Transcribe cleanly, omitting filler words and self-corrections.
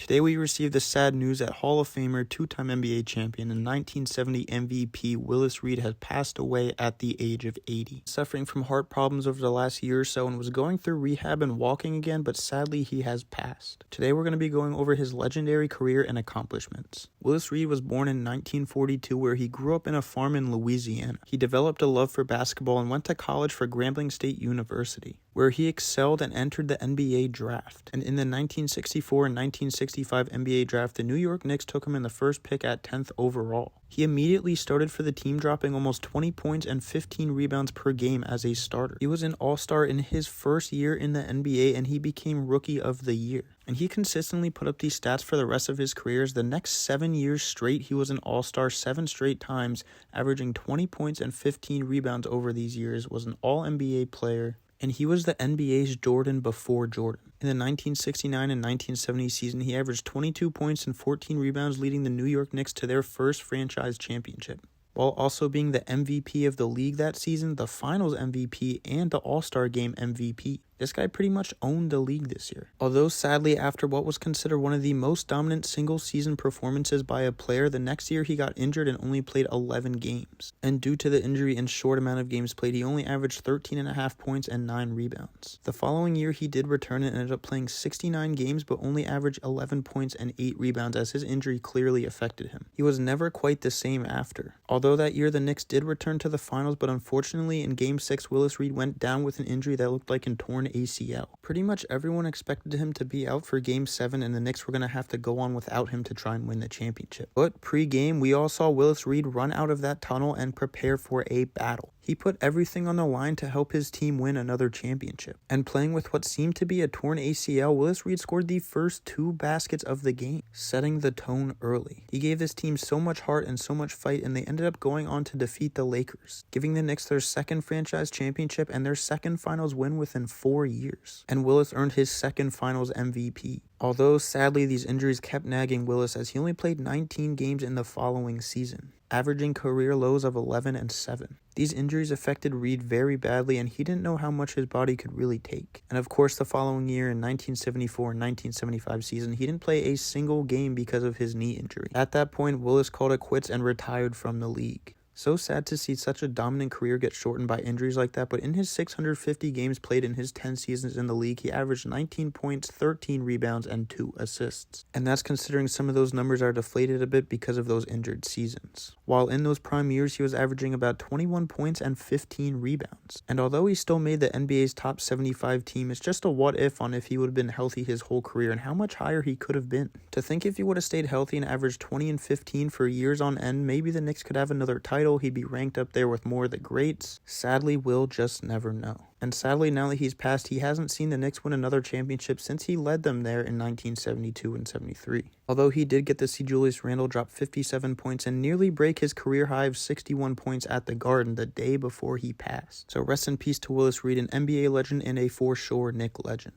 Today we received the sad news that Hall of Famer, two-time NBA champion, and 1970 MVP Willis Reed has passed away at the age of 80. Suffering from heart problems over the last year or so and was going through rehab and walking again, but sadly he has passed. Today we're going to be going over his legendary career and accomplishments. Willis Reed was born in 1942 where he grew up in a farm in Louisiana. He developed a love for basketball and went to college for Grambling State University, where he excelled and entered the NBA draft. And in the 1964 and 1965 NBA draft, the New York Knicks took him in the first pick at 10th overall. He immediately started for the team, dropping almost 20 points and 15 rebounds per game as a starter. He was an all-star in his first year in the NBA, and he became Rookie of the Year. And he consistently put up these stats for the rest of his career. The next 7 years straight, he was an all-star 7 straight times, averaging 20 points and 15 rebounds over these years, was an all-NBA player, and he was the NBA's Jordan before Jordan. In the 1969 and 1970 season, he averaged 22 points and 14 rebounds, leading the New York Knicks to their first franchise championship, while also being the MVP of the league that season, the Finals MVP, and the All-Star Game MVP. This guy pretty much owned the league this year. Although sadly, after what was considered one of the most dominant single-season performances by a player, the next year he got injured and only played 11 games. And due to the injury and short amount of games played, he only averaged 13.5 points and 9 rebounds. The following year, he did return and ended up playing 69 games, but only averaged 11 points and 8 rebounds as his injury clearly affected him. He was never quite the same after. Although that year, the Knicks did return to the finals, but unfortunately, in Game 6, Willis Reed went down with an injury that looked like a torn ACL. Pretty much everyone expected him to be out for Game 7, and the Knicks were going to have to go on without him to try and win the championship. But pre-game, we all saw Willis Reed run out of that tunnel and prepare for a battle. He put everything on the line to help his team win another championship. And playing with what seemed to be a torn ACL, Willis Reed scored the first 2 baskets of the game, setting the tone early. He gave this team so much heart and so much fight, and they ended up going on to defeat the Lakers, giving the Knicks their second franchise championship and their second finals win within 4 years. And Willis earned his second finals MVP. Although sadly these injuries kept nagging Willis, as he only played 19 games in the following season, averaging career lows of 11 and 7. These injuries affected Reed very badly, and he didn't know how much his body could really take. And of course, the following year in 1974 and 1975 season, he didn't play a single game because of his knee injury. At that point, Willis called it quits and retired from the league. So sad to see such a dominant career get shortened by injuries like that, but in his 650 games played in his 10 seasons in the league, he averaged 19 points, 13 rebounds, and 2 assists. And that's considering some of those numbers are deflated a bit because of those injured seasons. While in those prime years, he was averaging about 21 points and 15 rebounds. And although he still made the NBA's top 75 team, it's just a what if on if he would have been healthy his whole career and how much higher he could have been. To think if he would have stayed healthy and averaged 20 and 15 for years on end, maybe the Knicks could have another title. He'd be ranked up there with more of the greats. Sadly, we'll just never know. And sadly, now that he's passed, he hasn't seen the Knicks win another championship since he led them there in 1972 and 73. Although he did get to see Julius Randle drop 57 points and nearly break his career high of 61 points at the Garden the day before he passed. So rest in peace to Willis Reed, an NBA legend and a for sure Knick legend.